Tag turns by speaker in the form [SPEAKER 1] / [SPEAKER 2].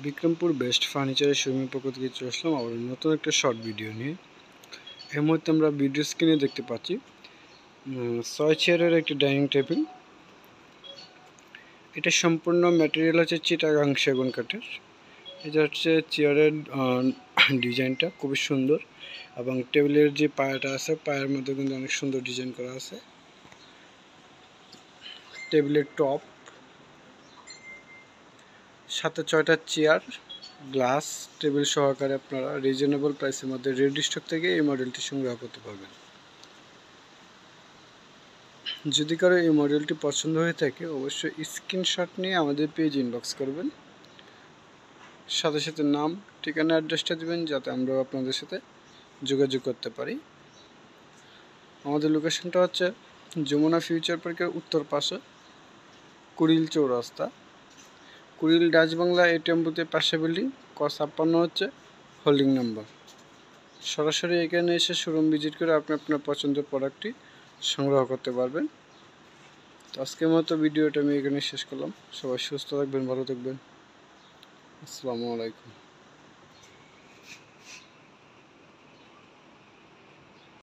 [SPEAKER 1] Bikrampur best ফার্নিচারের শোরুমের পক্ষ থেকে চলে আসলাম আবার নতুন একটা শর্ট ভিডিও নিয়ে। এই মুহূর্তে আমরা ভিডিও স্ক্রিনে দেখতে পাচ্ছি 6 চেয়ারের একটি ডাইনিং টেবিল। এটা সম্পূর্ণ ম্যাটেরিয়াল হচ্ছে চিটাগাং সেগুন কাঠের। এটা হচ্ছে চেয়ারের ডিজাইনটা খুবই সুন্দর এবং টেবিলের যে পায়াটা আছে পায়ের মধ্যে কিন্তু অনেক সুন্দর ডিজাইন করা আছে। টেবিলের টপ সাথে 6টা চেয়ার, গ্লাস টেবিল সহকারে আপনারা রিজনেবল প্রাইসের মধ্যে রেডি স্টক থেকে এই মডেলটি সংগ্রহ করতে পারবেন। যদি কারো এই মডেলটি পছন্দ হয়ে থাকে অবশ্যই স্ক্রিনশট নিয়ে আমাদের পেজ ইনবক্স করবেন, সাথে সাথে নাম ঠিকানা অ্যাড্রেসটা দিবেন যাতে আমরা আপনাদের সাথে যোগাযোগ করতে পারি। আমাদের লোকেশনটা হচ্ছে যমুনা ফিউচার পার্কের উত্তর পাশে কুড়িল চৌরাস্তা, কুড়িল ডাচ বাংলা এটিএম বুথের পাশে বিল্ডিং ক56 হচ্ছে হোল্ডিং নাম্বার। সরাসরি এখানে এসে শোরুম ভিজিট করে আপনি আপনার পছন্দের প্রোডাক্টটি সংগ্রহ করতে পারবেন। তো আজকের মতো ভিডিওটা আমি এখানে শেষ করলাম। সবাই সুস্থ থাকবেন, ভালো থাকবেন। আসসালামু আলাইকুম।